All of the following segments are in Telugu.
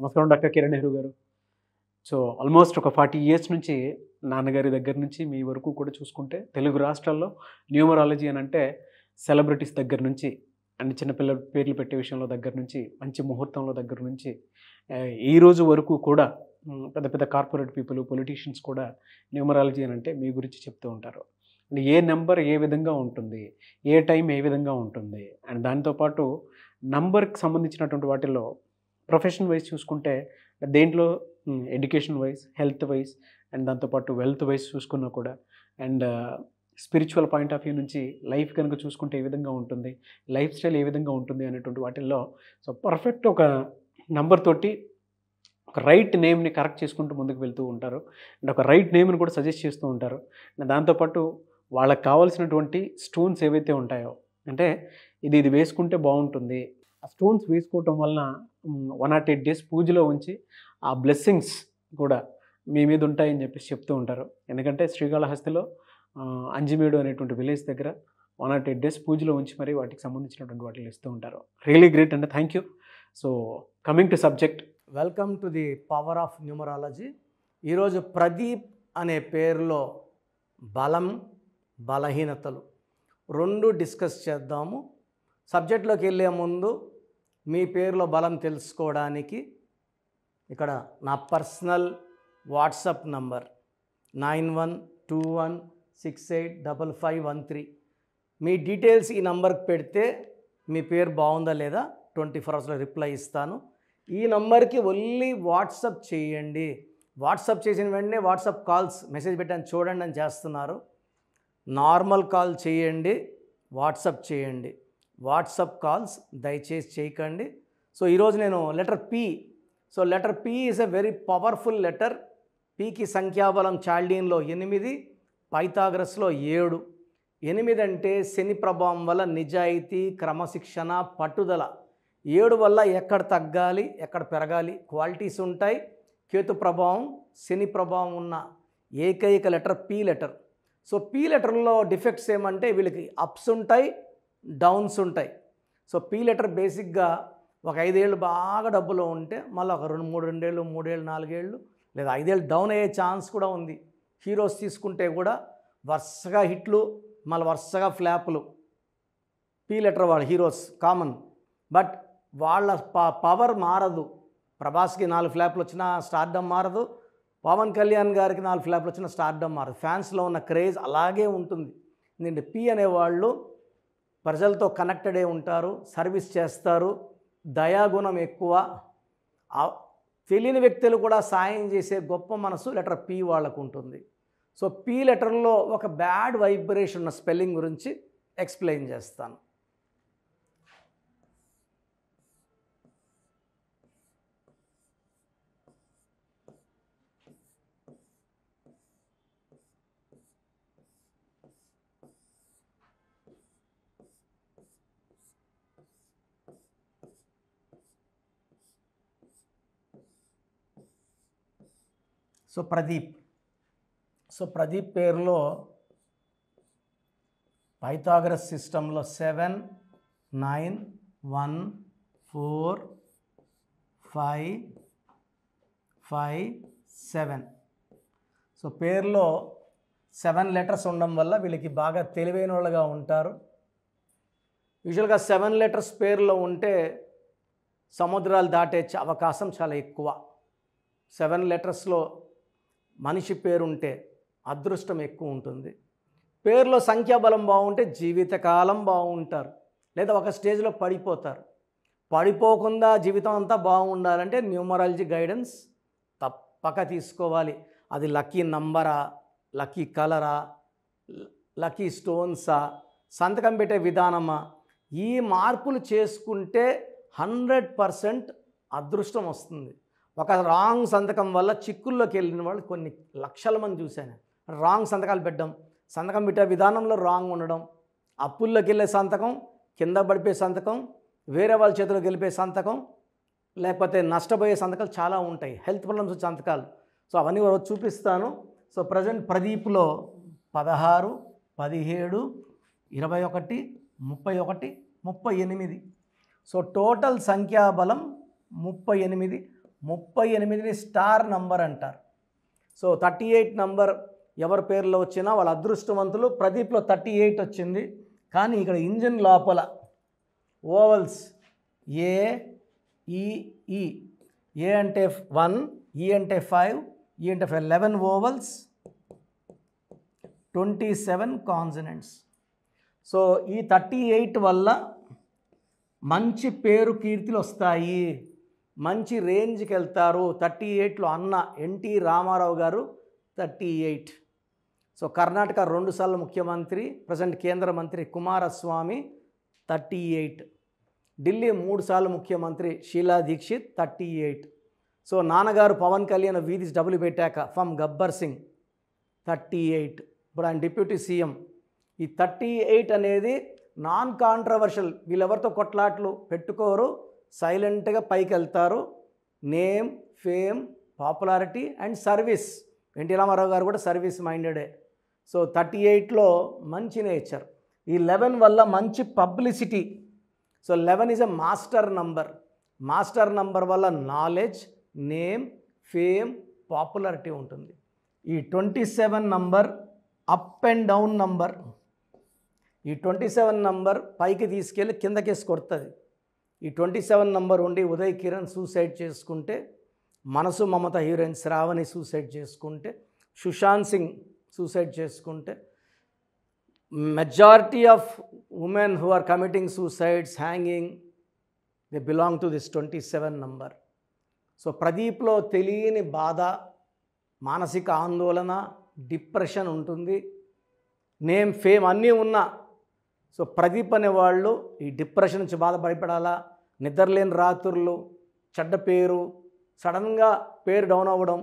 నమస్కారం డాక్టర్ కిరణ్ నెహ్రూ గారు. సో ఆల్మోస్ట్ ఒక 40 ఇయర్స్ నుంచి నాన్నగారి దగ్గర నుంచి మీ వరకు కూడా చూసుకుంటే తెలుగు రాష్ట్రాల్లో న్యూమరాలజీ అని అంటే సెలబ్రిటీస్ దగ్గర నుంచి అండ్ చిన్నపిల్లల పేర్లు పెట్టే విషయంలో దగ్గర నుంచి మంచి ముహూర్తంలో దగ్గర నుంచి ఈ రోజు వరకు కూడా పెద్ద పెద్ద కార్పొరేట్ పీపుల్ పొలిటీషియన్స్ కూడా న్యూమరాలజీ అని అంటే మీ గురించి చెప్తూ ఉంటారు. అండ్ ఏ నెంబర్ ఏ విధంగా ఉంటుంది, ఏ టైం ఏ విధంగా ఉంటుంది, అండ్ దాంతోపాటు నంబర్కి సంబంధించినటువంటి వాటిల్లో ప్రొఫెషన్ వైజ్ చూసుకుంటే దేంట్లో education wise, health wise and దాంతోపాటు వెల్త్ వైజ్ చూసుకున్నా కూడా and spiritual point of view నుంచి లైఫ్ కనుక చూసుకుంటే ఏ విధంగా ఉంటుంది, లైఫ్ స్టైల్ ఏ విధంగా ఉంటుంది అనేటువంటి వాటిల్లో సో పర్ఫెక్ట్ ఒక నంబర్ తోటి ఒక రైట్ నేమ్ని కరెక్ట్ చేసుకుంటూ ముందుకు వెళ్తూ ఉంటారు అండ్ ఒక రైట్ నేమ్ని కూడా సజెస్ట్ చేస్తూ ఉంటారు. అండ్ దాంతోపాటు వాళ్ళకి కావాల్సినటువంటి స్టోన్స్ ఏవైతే ఉంటాయో అంటే ఇది వేసుకుంటే బాగుంటుంది, ఆ స్టోన్స్ వేసుకోవటం వలన 108 days పూజలో ఉంచి ఆ బ్లెస్సింగ్స్ కూడా మీ మీద ఉంటాయని చెప్పేసి చెప్తూ ఉంటారు. ఎందుకంటే శ్రీకాళహస్తిలో అంజిమేడు అనేటువంటి విలేజ్ దగ్గర 108 days పూజలో ఉంచి మరి వాటికి సంబంధించినటువంటి వాటిని ఇస్తూ ఉంటారు. రియలీ గ్రేట్ అండి, thank you. So coming to subject, welcome to the power of numerology. ఈరోజు ప్రదీప్ అనే పేరులో బలం, బలహీనతలు రెండు డిస్కస్ చేద్దాము. సబ్జెక్ట్లోకి వెళ్ళే ముందు మీ పేరులో బలం తెలుసుకోవడానికి ఇక్కడ నా పర్సనల్ వాట్సాప్ నంబర్ 9121685513. మీ డీటెయిల్స్ ఈ నంబర్కి పెడితే మీ పేరు బాగుందా లేదా 24 hours రిప్లై ఇస్తాను. ఈ నంబర్కి ఓన్లీ వాట్సాప్ చేయండి. వాట్సాప్ చేసిన వెంటనే వాట్సాప్ కాల్స్ మెసేజ్ పెట్టాను చూడండి అని చేస్తున్నారు. నార్మల్ కాల్ చేయండి, వాట్సాప్ చేయండి. వాట్సాప్ కాల్స్ దయచేసి చేయకండి. సో ఈరోజు నేను letter P. So letter P is a very powerful letter. పికి సంఖ్యాబలం చాల్డీన్లో 8, పైథాగరస్లో 7. 8 అంటే శని ప్రభావం వల్ల నిజాయితీ, క్రమశిక్షణ, పట్టుదల. 7 వల్ల ఎక్కడ తగ్గాలి, ఎక్కడ పెరగాలి క్వాలిటీస్ ఉంటాయి. కేతు ప్రభావం, శని ప్రభావం ఉన్న ఏకైక letter P letter. So P లెటర్లో డిఫెక్ట్స్ ఏమంటే వీళ్ళకి అప్స్ ఉంటాయి, డౌన్స్ ఉంటాయి. సో పి లెటర్ బేసిక్గా ఒక 5 ఏళ్ళు బాగా డబ్బులో ఉంటే మళ్ళీ ఒక 2 ఏళ్ళు 3 ఏళ్ళు 4 ఏళ్ళు లేదా 5 ఏళ్ళు డౌన్ అయ్యే ఛాన్స్ కూడా ఉంది. హీరోస్ తీసుకుంటే కూడా వరుసగా హిట్లు మళ్ళీ వరుసగా ఫ్లాపులు. పి లెటర్ వాళ్ళు హీరోస్ కామన్, బట్ వాళ్ళ పవర్ మారదు. ప్రభాస్కి 4 ఫ్లాప్లు వచ్చినా స్టార్డమ్ మారదు, పవన్ కళ్యాణ్ గారికి 4 ఫ్లాప్లు వచ్చినా స్టార్డమ్ మారదు. ఫ్యాన్స్లో ఉన్న క్రేజ్ అలాగే ఉంటుంది. ఎందుకంటే పి అనేవాళ్ళు ప్రజలతో కనెక్టెడే ఉంటారు, సర్వీస్ చేస్తారు, దయాగుణం ఎక్కువ, తెలియని వ్యక్తులు కూడా సాయం చేసే గొప్ప మనసు లెటర్ పి వాళ్ళకు ఉంటుంది. సో పి లెటర్లో ఒక బ్యాడ్ వైబ్రేషన్ ఉన్న స్పెల్లింగ్ గురించి ఎక్స్ప్లెయిన్ చేస్తాను. సో ప్రదీప్ పేరులో పైథాగరస్ సిస్టంలో 7, 9, 1, 4, 5, 5, 7. సో పేరులో 7 letters ఉండడం వల్ల వీళ్ళకి బాగా తెలివైన వాళ్ళుగా ఉంటారు. యూజువల్గా 7 letters పేరులో ఉంటే సముద్రాలు దాటే అవకాశం చాలా ఎక్కువ. 7 letters మనిషి పేరుంటే అదృష్టం ఎక్కువ ఉంటుంది. పేరులో సంఖ్యాబలం బాగుంటే జీవితకాలం బాగుంటారు, లేదా ఒక స్టేజ్లో పడిపోతారు. పడిపోకుండా జీవితం అంతా బాగుండాలంటే న్యూమరాలజీ గైడెన్స్ తప్పక తీసుకోవాలి. అది లక్కీ నంబరా, లక్కీ కలరా, లక్కీ స్టోన్సా, సంతకం పెట్టే విధానమా, ఈ మార్పులు చేసుకుంటే 100% అదృష్టం వస్తుంది. ఒక రాంగ్ సంతకం వల్ల చిక్కుల్లోకి వెళ్ళిన వాళ్ళు కొన్ని లక్షల మంది చూశాను. రాంగ్ సంతకాలు పెట్టడం, సంతకం పెట్టే విధానంలో రాంగ్ ఉండడం, అప్పుల్లోకి వెళ్ళే సంతకం, కింద పడిపోయే సంతకం, వేరే వాళ్ళ చేతిలోకి వెళ్ళిపోయే సంతకం, లేకపోతే నష్టపోయే సంతకాలు చాలా ఉంటాయి, హెల్త్ ప్రాబ్లమ్స్ వచ్చే సంతకాలు. సో అవన్నీ చూపిస్తాను. సో ప్రజెంట్ ప్రదీప్లో 16, 17, 21, 31, 38. సో టోటల్ సంఖ్యాబలం 38. 38ని స్టార్ నంబర్ అంటారు. సో 38 నంబర్ ఎవరి పేర్లో వచ్చినా వాళ్ళ అదృష్టవంతులు. ప్రదీప్లో 38 వచ్చింది, కానీ ఇక్కడ ఇంజిన్ లోపల ఓవల్స్ ఏ ఈ ఈ. ఏ అంటే 1, ఈ అంటే 5, ఈ అంటే 5, 11 ఓవల్స్, 27 కాన్సనెంట్స్. సో ఈ 38 వల్ల మంచి పేరు కీర్తిలు వస్తాయి, మంచి రేంజ్కి వెళ్తారు. 38లో అన్న ఎన్టీ రామారావు గారు 38. సో కర్ణాటక 2 సార్లు ముఖ్యమంత్రి, ప్రజెంట్ కేంద్ర మంత్రి కుమారస్వామి 38. ఢిల్లీ 3 సార్లు ముఖ్యమంత్రి షీలా దీక్షిత్ 38. సో నాన్నగారు పవన్ కళ్యాణ్ వీధిస్ డబ్బులు పెట్టాక ఫ్రమ్ గబ్బర్ సింగ్ 38. ఇప్పుడు ఆయన డిప్యూటీ సీఎం. ఈ 38 అనేది నాన్ కాంట్రవర్షియల్, వీళ్ళెవరితో కొట్లాట్లు పెట్టుకోరు, సైలెంట్గా పైకి వెళ్తారు. Name, fame, popularity and service. NT Ramarao గారు కూడా సర్వీస్ మైండెడే. సో 38లో మంచి నేచర్. ఈ 11 వల్ల మంచి publicity. So 11 is a master number. Master number వల్ల నాలెడ్జ్, నేమ్, ఫేమ్, పాపులారిటీ ఉంటుంది. ఈ 27 number up and down number. ఈ 27 నంబర్ పైకి తీసుకెళ్ళి కిందకేసి కొడుతుంది. ఈ 27 నంబర్ ఉండి ఉదయ్ కిరణ్ సూసైడ్ చేసుకుంటే, మనసు మమత హీరోయిన్ శ్రావణి సూసైడ్ చేసుకుంటే, సుశాంత్ సింగ్ సూసైడ్ చేసుకుంటే, majority of women who are committing suicides, hanging, they belong to this 27 number. So ప్రదీప్లో తెలియని బాధ, మానసిక ఆందోళన, డిప్రెషన్ ఉంటుంది. నేమ్, ఫేమ్ అన్నీ ఉన్నా, సో ప్రదీప్ అనేవాళ్ళు ఈ డిప్రెషన్ నుంచి బాధపడాలా, నిద్రలేని రాత్రులు, చెడ్డ పేరు, సడన్గా పేరు డౌన్ అవ్వడం,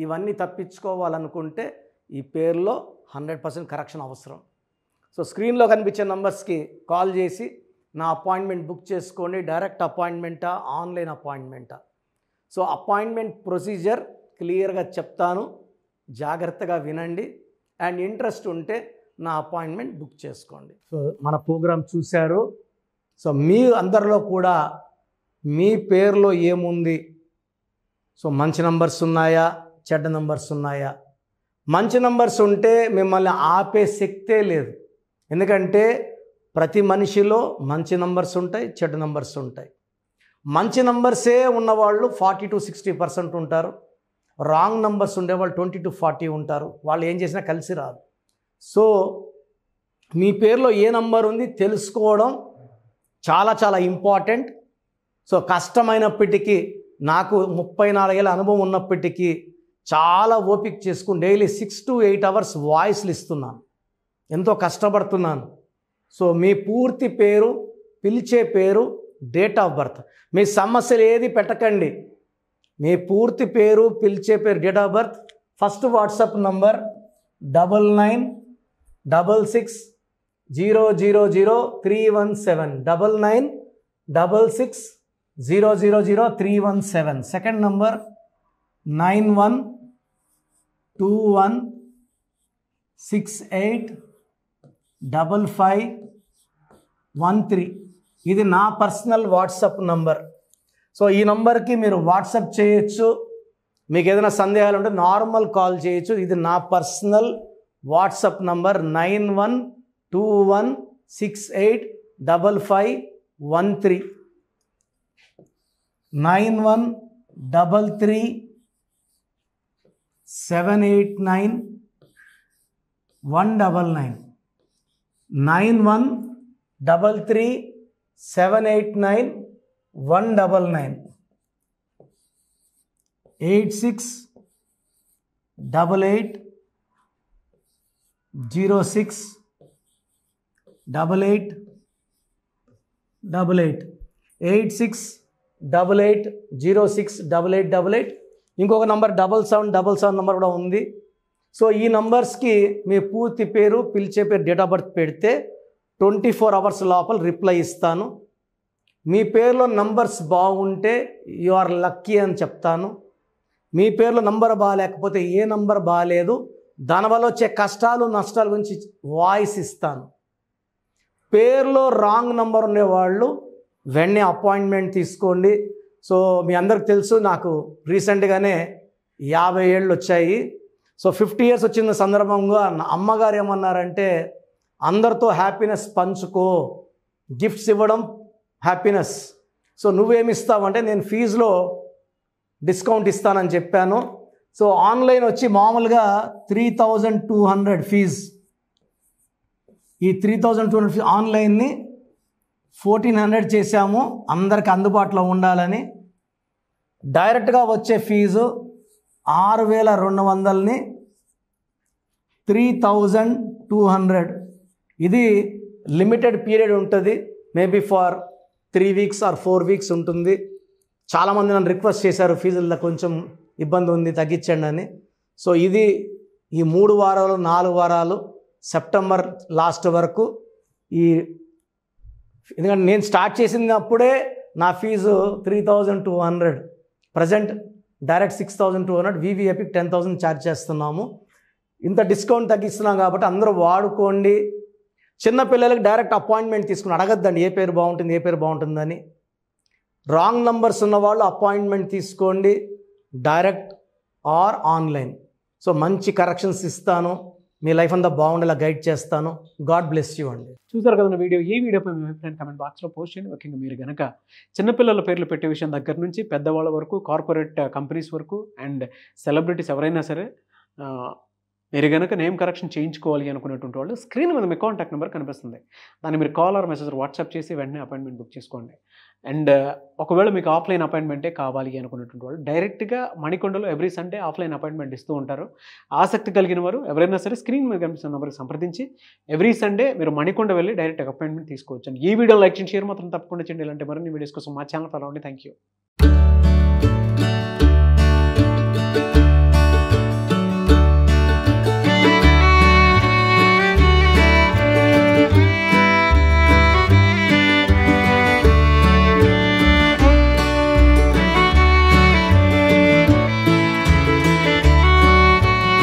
ఇవన్నీ తప్పించుకోవాలనుకుంటే ఈ పేరులో 100% కరెక్షన్ అవసరం. సో స్క్రీన్లో కనిపించే నంబర్స్కి కాల్ చేసి నా అపాయింట్మెంట్ బుక్ చేసుకోండి. డైరెక్ట్ అపాయింట్మెంటా, ఆన్లైన్ అపాయింట్మెంటా? సో అపాయింట్మెంట్ ప్రొసీజర్ క్లియర్గా చెప్తాను, జాగ్రత్తగా వినండి. అండ్ ఇంట్రెస్ట్ ఉంటే నా అపాయింట్మెంట్ బుక్ చేసుకోండి. సో మన ప్రోగ్రాం చూశారు. సో మీ అందరిలో కూడా మీ పేరులో ఏముంది? సో మంచి నంబర్స్ ఉన్నాయా, చెడ్డ నంబర్స్ ఉన్నాయా? మంచి నంబర్స్ ఉంటే మిమ్మల్ని ఆపే శక్తే లేదు. ఎందుకంటే ప్రతి మనిషిలో మంచి నంబర్స్ ఉంటాయి, చెడ్డ నంబర్స్ ఉంటాయి. మంచి నంబర్సే ఉన్నవాళ్ళు 40 to 60% ఉంటారు. రాంగ్ నంబర్స్ ఉండేవాళ్ళు 20 to 40 ఉంటారు. వాళ్ళు ఏం చేసినా కలిసి రాదు. సో మీ పేరులో ఏ నంబర్ ఉంది తెలుసుకోవడం చాలా చాలా ఇంపార్టెంట్. సో కష్టమైనప్పటికీ, నాకు 34 ఏళ్ళ అనుభవం ఉన్నప్పటికీ చాలా ఓపిక చేసుకుని డైలీ 6 to 8 hours వాయిస్లు ఇస్తున్నాను, ఎంతో కష్టపడుతున్నాను. సో మీ పూర్తి పేరు, పిలిచే పేరు, డేట్ ఆఫ్ బర్త్, మీ సమస్యలు ఏది పెట్టకండి. మీ పూర్తి పేరు, పిలిచే పేరు, date of birth. First WhatsApp number 9966000317, 9966000317. Second number 9121685513. ఇది నా పర్సనల్ వాట్సాప్ నంబర్. సో ఈ నంబర్కి మీరు వాట్సాప్ చేయొచ్చు. మీకు ఏదైనా సందేహాలు ఉంటే నార్మల్ కాల్ చేయొచ్చు. ఇది నా పర్సనల్ వాట్సాప్ నంబర్ 9121685513, 9133789199, 9133789199, 8688068888, 8688068888. ఇంకొక నంబర్ 7777 నంబర్ కూడా ఉంది. సో ఈ నంబర్స్కి మీ పూర్తి పేరు, పిలిచే పేరు, డేట్ ఆఫ్ బర్త్ పెడితే 24 hours లోపల రిప్లై ఇస్తాను. మీ పేరులో నంబర్స్ బాగుంటే యు ఆర్ లక్కీ అని చెప్తాను. మీ పేరులో నంబర్ బాగాలేకపోతే ఏ నంబర్ బాగాలేదు, దానివల్ల వచ్చే కష్టాలు, నష్టాల గురించి వాయిస్ ఇస్తాను. పేరులో రాంగ్ నంబర్ ఉండేవాళ్ళు వెంటనే అపాయింట్మెంట్ తీసుకోండి. సో మీ అందరికి తెలుసు నాకు రీసెంట్గానే 50 ఏళ్ళు వచ్చాయి. సో 50 ఇయర్స్ వచ్చిన సందర్భంగా నా అమ్మగారు ఏమన్నారంటే, అందరితో హ్యాపీనెస్ పంచుకో, గిఫ్ట్స్ ఇవ్వడం హ్యాపీనెస్. సో నువ్వేమిస్తావంటే నేను ఫీజులో డిస్కౌంట్ ఇస్తానని చెప్పాను. సో ఆన్లైన్ వచ్చి మామూలుగా 3200 ఫీజ్. ఈ 3200 ఫీజ్ ఆన్లైన్ని 1400 చేశాము అందరికి అందుబాటులో ఉండాలని. డైరెక్ట్గా వచ్చే ఫీజు 6200ని 3200. ఇది లిమిటెడ్ పీరియడ్ ఉంటుంది, maybe for 3 weeks or 4 weeks ఉంటుంది. చాలామంది నన్ను రిక్వెస్ట్ చేశారు ఫీజుల్లో కొంచెం ఇబ్బంది ఉంది తగ్గించండి అని. సో ఇది ఈ 3 వారాలు 4 వారాలు సెప్టెంబర్ లాస్ట్ వరకు. ఎందుకంటే నేను స్టార్ట్ చేసినప్పుడే నా ఫీజు 3200, ప్రజెంట్ డైరెక్ట్ 6200, వివిఐపికి 10,000 ఛార్జ్ చేస్తున్నాము. ఇంత డిస్కౌంట్ తగ్గిస్తున్నాం కాబట్టి అందరూ వాడుకోండి. చిన్నపిల్లలకి డైరెక్ట్ అపాయింట్మెంట్ తీసుకుని అడగద్దండి ఏ పేరు బాగుంటుంది ఏ పేరు బాగుంటుందని. రాంగ్ నంబర్స్ ఉన్నవాళ్ళు అపాయింట్మెంట్ తీసుకోండి, డైరెక్ట్ ఆర్ ఆన్లైన్. సో మంచి కరెక్షన్స్ ఇస్తాను, మీ లైఫ్ అంతా బాగుండేలా గైడ్ చేస్తాను. గాడ్ బ్లెస్ యూ అండి. చూసారు కదా వీడియో. ఈ వీడియోపై మీ అభిప్రాయం కమెంట్ బాక్స్లో పోస్ట్ చేయండి. ముఖ్యంగా మీరు కనుక చిన్నపిల్లల పేర్లు పెట్టే విషయం దగ్గర నుంచి పెద్దవాళ్ళ వరకు, కార్పొరేట్ కంపెనీస్ వరకు అండ్ సెలబ్రిటీస్ ఎవరైనా సరే మీరు కనుక నేమ్ కరెక్షన్ చేయించుకోవాలి అనుకునేటువంటి వాళ్ళు స్క్రీన్ మీద మీ కాంటాక్ట్ నెంబర్ కనిపిస్తుంది. దాన్ని మీరు కాల్ ఆర్ మెసేజ్ వాట్సాప్ చేసి వెంటనే అపాయింట్మెంట్ బుక్ చేసుకోండి. అండ్ ఒకవేళ మీకు ఆఫ్లైన్ అపాయింట్మెంటే కావాలి అనుకునేటువంటి వాళ్ళు డైరెక్ట్గా మణికొండలో ఎవ్రీ సండే ఆఫ్లైన్ అపాయింట్మెంట్ ఇస్తూ ఉంటారు. ఆసక్తి కలిగిన వారు ఎవరైనా సరే స్క్రీన్ మీద కనిపిస్తున్న నెంబర్కి సంప్రదించి ఎవ్రీ సండే మీరు మణికొండ వెళ్ళి డైరెక్ట్ అపాయింట్మెంట్ తీసుకోవచ్చు. ఈ వీడియో లైక్ చేసి షేర్ మాత్రం తప్పకుండా చేయండి. ఇలాంటి మరిన్ని వీడియోస్ కోసం మా ఛానల్ ఫాలో అవ్వండి. Thank you.